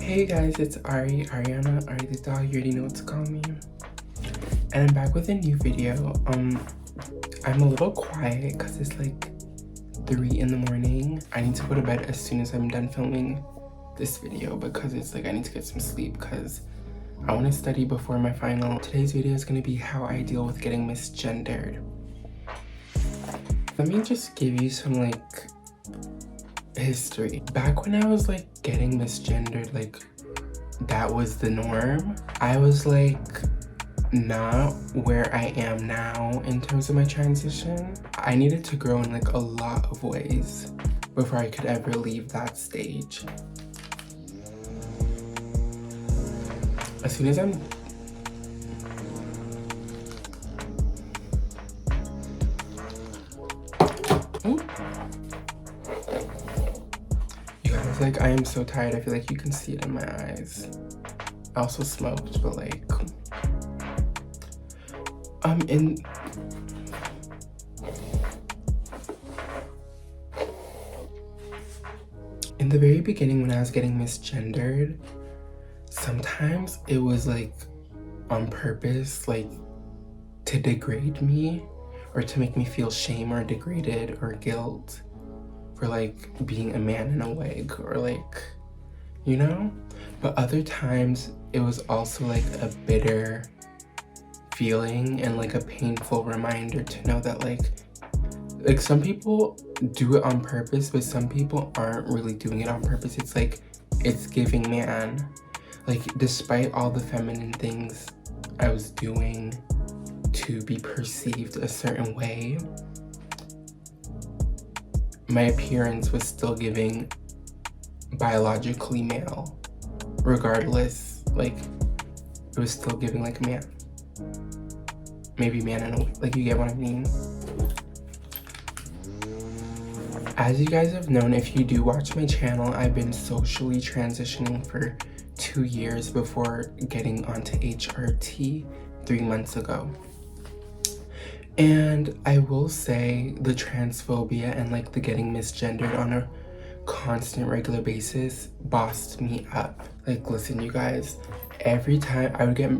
Hey guys, it's Ariana, Ari the dog, you already know what to call me. And I'm back with a new video. I'm a little quiet because it's like 3 in the morning. I need to go to bed as soon as I'm done filming this video because it's like I need to get some sleep because I want to study before my final. Today's video is going to be how I deal with getting misgendered. Let me just give you some like history. Back when I was like getting misgendered, like that was the norm. I was like not where I am now in terms of my transition. I needed to grow in like a lot of ways before I could ever leave that stage. As soon as I'm like, I am so tired. I feel like you can see it in my eyes. I also smoked, but like, in the very beginning when I was getting misgendered, sometimes it was like on purpose, like to degrade me or to make me feel shame or degraded or guilt for like being a man in a wig or like, you know? But other times it was also like a bitter feeling and like a painful reminder to know that like some people do it on purpose, but some people aren't really doing it on purpose. It's like, it's giving man. Like, despite all the feminine things I was doing to be perceived a certain way, my appearance was still giving biologically male. Regardless, like, it was still giving like a man. Maybe man in a way, like, you get what I mean? As you guys have known, if you do watch my channel, I've been socially transitioning for 2 years before getting onto HRT 3 months ago. And I will say the transphobia and like the getting misgendered on a constant regular basis bossed me up. Like, listen, you guys, every time I would get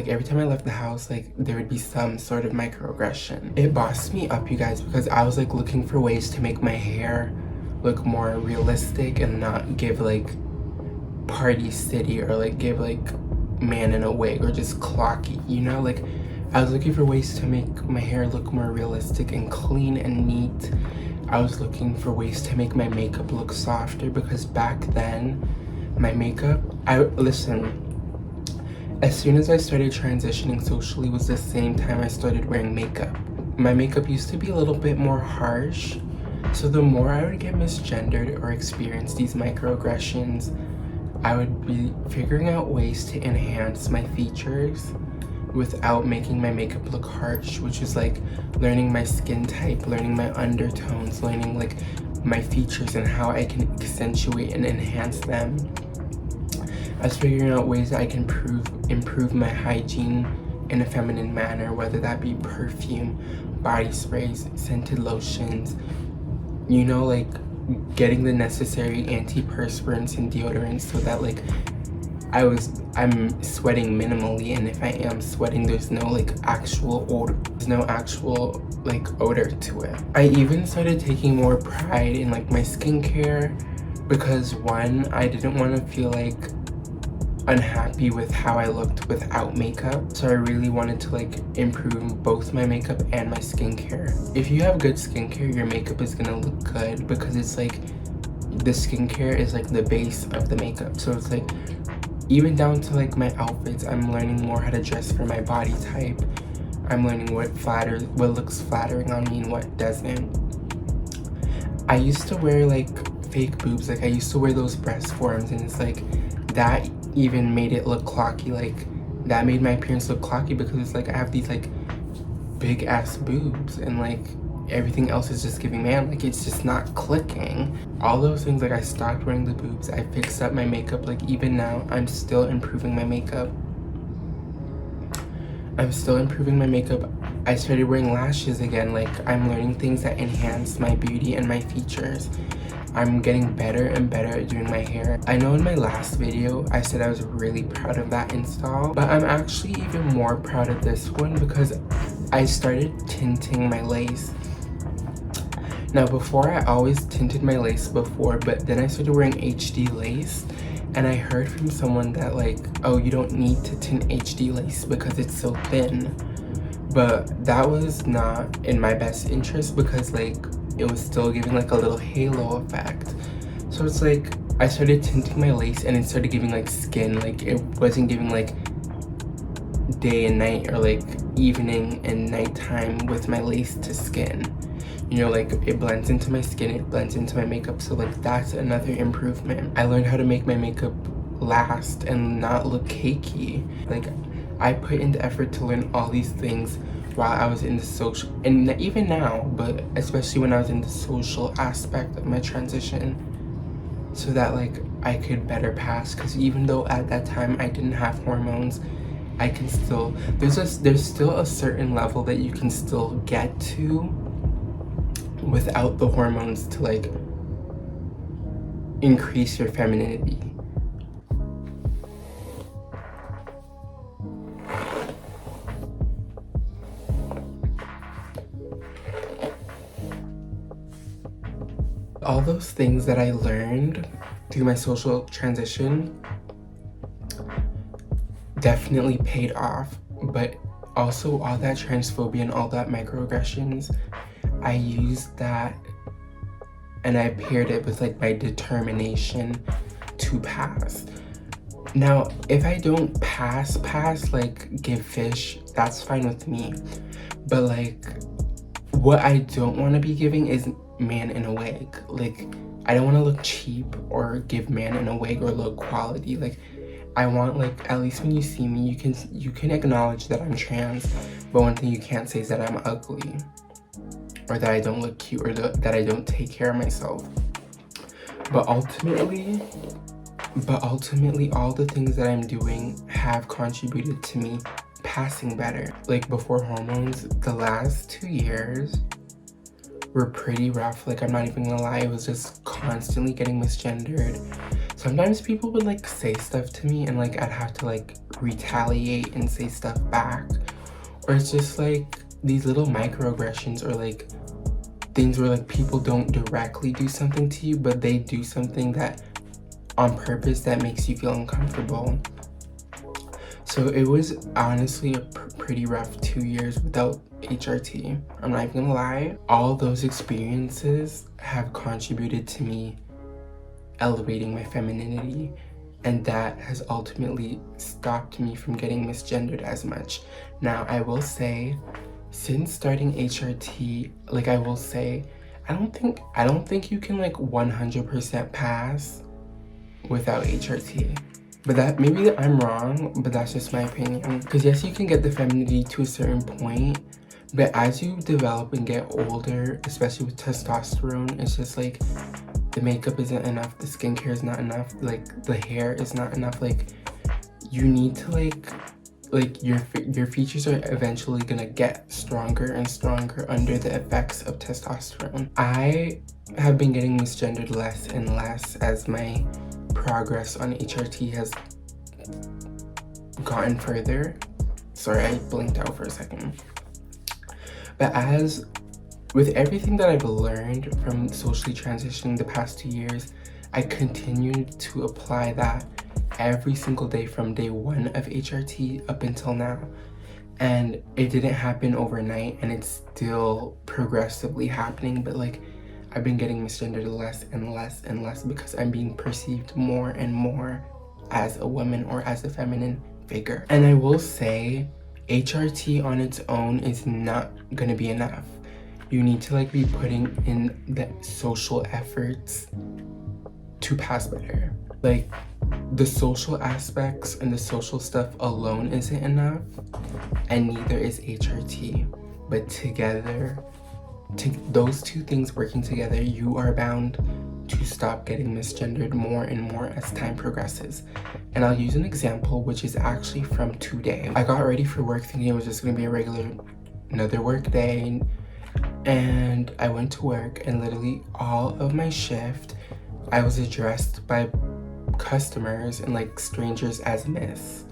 every time I left the house, like there would be some sort of microaggression. It bossed me up, you guys, because I was like looking for ways to make my hair look more realistic and not give like Party City or like give like man in a wig or just clocky, you know? Like, I was looking for ways to make my hair look more realistic and clean and neat. I was looking for ways to make my makeup look softer because back then, my makeup, listen, as soon as I started transitioning socially was the same time I started wearing makeup. My makeup used to be a little bit more harsh, so the more I would get misgendered or experience these microaggressions, I would be figuring out ways to enhance my features without making my makeup look harsh, which is like learning my skin type, learning my undertones, learning like my features and how I can accentuate and enhance them. I was figuring out ways that I can improve my hygiene in a feminine manner, whether that be perfume, body sprays, scented lotions, you know, like getting the necessary antiperspirants and deodorants so that like I'm sweating minimally, and if I am sweating, there's no like actual odor. There's no actual like odor to it. I even started taking more pride in like my skincare because one, I didn't want to feel like unhappy with how I looked without makeup. So I really wanted to like improve both my makeup and my skincare. If you have good skincare, your makeup is gonna look good because it's like the skincare is like the base of the makeup. So it's like even down to like my outfits, I'm learning more how to dress for my body type. I'm learning what looks flattering on me and what doesn't. I used to wear like fake boobs, like I used to wear those breast forms, and it's like that even made it look clocky. Like that made my appearance look clocky because it's like I have these like big ass boobs and like everything else is just giving man, like it's just not clicking. All those things, like I stopped wearing the boobs, I fixed up my makeup, like even now I'm still improving my makeup. I started wearing lashes again. Like, I'm learning things that enhance my beauty and my features. I'm getting better and better at doing my hair. I know in my last video I said I was really proud of that install, but I'm actually even more proud of this one because I started tinting my lace. Now before, I always tinted my lace before, but then I started wearing HD lace, and I heard from someone that like, oh, you don't need to tint HD lace because it's so thin. But that was not in my best interest because like it was still giving like a little halo effect. So it's like I started tinting my lace and it started giving like skin. Like it wasn't giving like day and night or like evening and nighttime with my lace to skin. You know, like it blends into my skin, it blends into my makeup. So like that's another improvement. I learned how to make my makeup last and not look cakey. Like I put in the effort to learn all these things while I was in the social, and even now, but especially when I was in the social aspect of my transition, so that like I could better pass. Because even though at that time I didn't have hormones, I can still, there's still a certain level that you can still get to without the hormones to like increase your femininity. All those things that I learned through my social transition definitely paid off, but also all that transphobia and all that microaggressions, I used that and I paired it with like my determination to pass. Now, if I don't pass, like give fish, that's fine with me. But like, what I don't want to be giving is man in a wig. Like, I don't want to look cheap or give man in a wig or low quality. Like, I want like, at least when you see me, you can acknowledge that I'm trans, but one thing you can't say is that I'm ugly or that I don't look cute or that I don't take care of myself. But ultimately, all the things that I'm doing have contributed to me passing better. Like before hormones, the last 2 years were pretty rough. Like, I'm not even gonna lie, it was just constantly getting misgendered. Sometimes people would like say stuff to me and like I'd have to like retaliate and say stuff back. Or it's just like these little microaggressions or like things where like people don't directly do something to you, but they do something that on purpose that makes you feel uncomfortable. So it was honestly a pretty rough 2 years without HRT. I'm not even gonna lie. All those experiences have contributed to me elevating my femininity, and that has ultimately stopped me from getting misgendered as much. Now, I will say, since starting HRT, like I will say, I don't think you can like 100% pass without HRT. But that, maybe I'm wrong, but that's just my opinion. Because yes, you can get the femininity to a certain point, but as you develop and get older, especially with testosterone, it's just like the makeup isn't enough, the skincare is not enough, like the hair is not enough. Like you need to like your features are eventually gonna get stronger and stronger under the effects of testosterone. I have been getting misgendered less and less as my progress on HRT has gotten further. Sorry, I blinked out for a second. But as with everything that I've learned from socially transitioning the past 2 years, I continued to apply that every single day from day 1 of HRT up until now. And it didn't happen overnight, and it's still progressively happening, but like I've been getting misgendered less and less and less because I'm being perceived more and more as a woman or as a feminine figure. And I will say, HRT on its own is not gonna be enough. You need to like be putting in the social efforts to pass better. Like the social aspects and the social stuff alone isn't enough, and neither is HRT. But together, those two things working together, you are bound to stop getting misgendered more and more as time progresses. And I'll use an example, which is actually from today. I got ready for work thinking it was just gonna be a regular another work day, and I went to work, and literally all of my shift I was addressed by customers and like strangers as Miss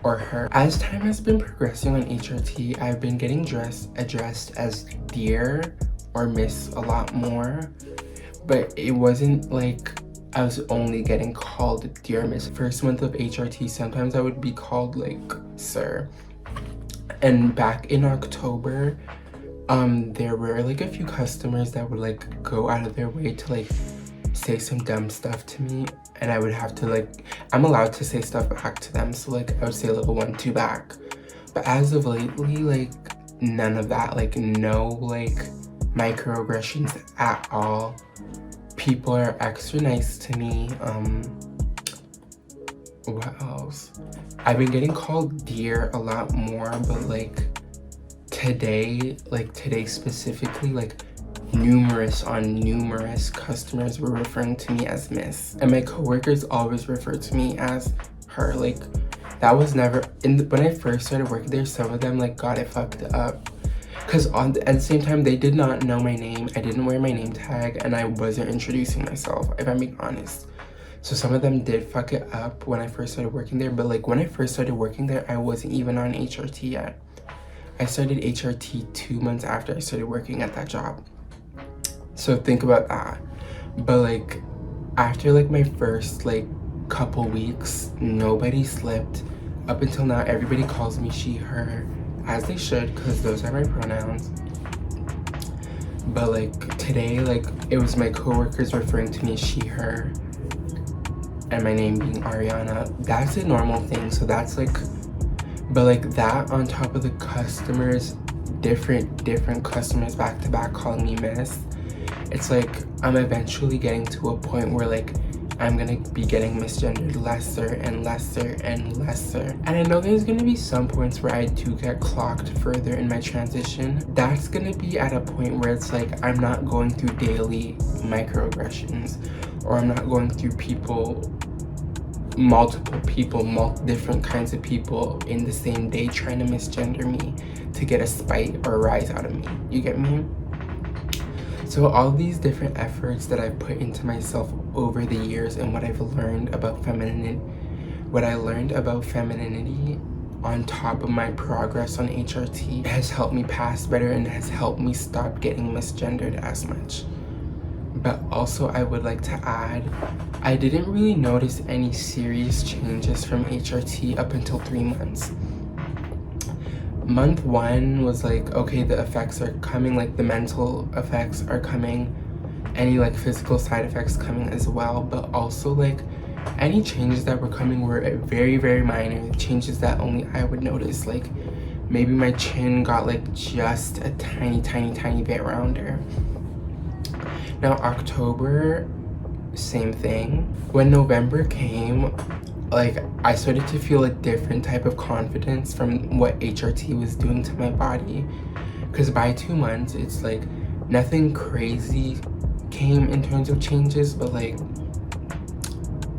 or her. As time has been progressing on HRT, I've been getting addressed as dear or Miss a lot more, but it wasn't like I was only getting called dear Miss. First month of HRT, sometimes I would be called like sir. And back in October, there were like a few customers that would like go out of their way to like say some dumb stuff to me, and I would have to like, I'm allowed to say stuff back to them, so like I would say a little 1-2 back. But as of lately, like none of that, like no like microaggressions at all. People are extra nice to me. What else? I've been getting called dear a lot more, but like today specifically, like numerous customers were referring to me as Miss, and my coworkers always refer to me as her. Like that was never when I first started working there. Some of them like got it fucked up because at the same time they did not know my name. I didn't wear my name tag, and I wasn't introducing myself, if I'm being honest. So some of them did fuck it up when I first started working there. But like when I first started working there, I wasn't even on HRT yet. I started HRT 2 months after I started working at that job. So think about that. But like after like my first like couple weeks, nobody slipped. Up until now, everybody calls me she, her, as they should, because those are my pronouns. But like today, like it was my coworkers referring to me as she, her, and my name being Ariana. That's a normal thing, so that's like, but like that on top of the customers, different customers back to back calling me Miss, it's like I'm eventually getting to a point where like I'm gonna be getting misgendered lesser and lesser and lesser. And I know there's gonna be some points where I do get clocked further in my transition. That's gonna be at a point where it's like I'm not going through daily microaggressions, or I'm not going through multiple people, different kinds of people in the same day trying to misgender me to get a spite or a rise out of me. You get me? So all these different efforts that I've put into myself over the years, and what I've learned about femininity, on top of my progress on HRT, has helped me pass better and has helped me stop getting misgendered as much. But also I would like to add, I didn't really notice any serious changes from HRT up until 3 months. Month 1 was like, okay, the effects are coming, like the mental effects are coming, any like physical side effects coming as well, but also like any changes that were coming were very minor changes that only I would notice. Like maybe my chin got like just a tiny bit rounder. Now October, same thing. When November came, like I started to feel a different type of confidence from what HRT was doing to my body, because by 2 months it's like nothing crazy came in terms of changes, but like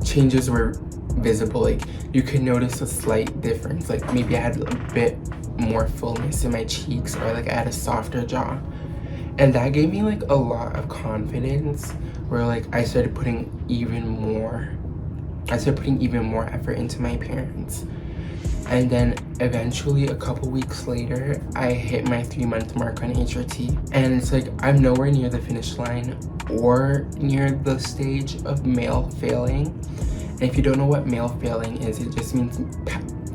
changes were visible. Like you could notice a slight difference, like maybe I had a bit more fullness in my cheeks, or like I had a softer jaw, and that gave me like a lot of confidence, where like I started putting even more effort into my appearance. And then eventually a couple weeks later, I hit my 3-month mark on HRT, and it's like I'm nowhere near the finish line or near the stage of male failing. And if you don't know what male failing is, it just means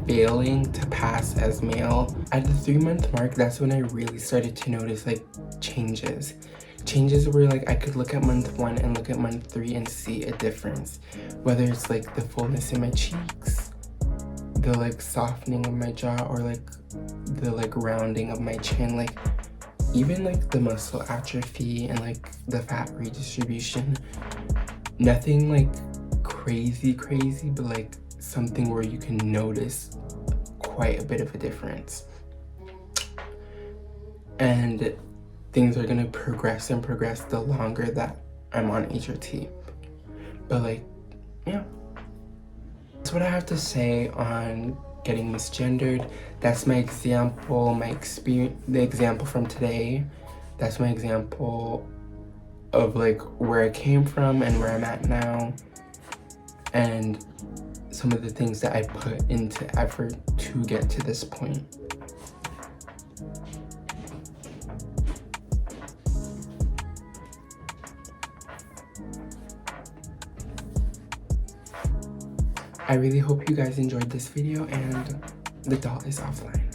failing to pass as male. At the 3-month mark, that's when I really started to notice like changes where like I could look at month 1 and look at month 3 and see a difference, whether it's like the fullness in my cheeks, the like softening of my jaw, or like the like rounding of my chin, like even like the muscle atrophy and like the fat redistribution. Nothing like crazy, but like something where you can notice quite a bit of a difference. And things are gonna progress the longer that I'm on HRT. But like, yeah. That's what I have to say on getting misgendered. That's my example, my experience, the example from today. That's my example of like where I came from and where I'm at now, and some of the things that I put into effort to get to this point. I really hope you guys enjoyed this video, and the doll is offline.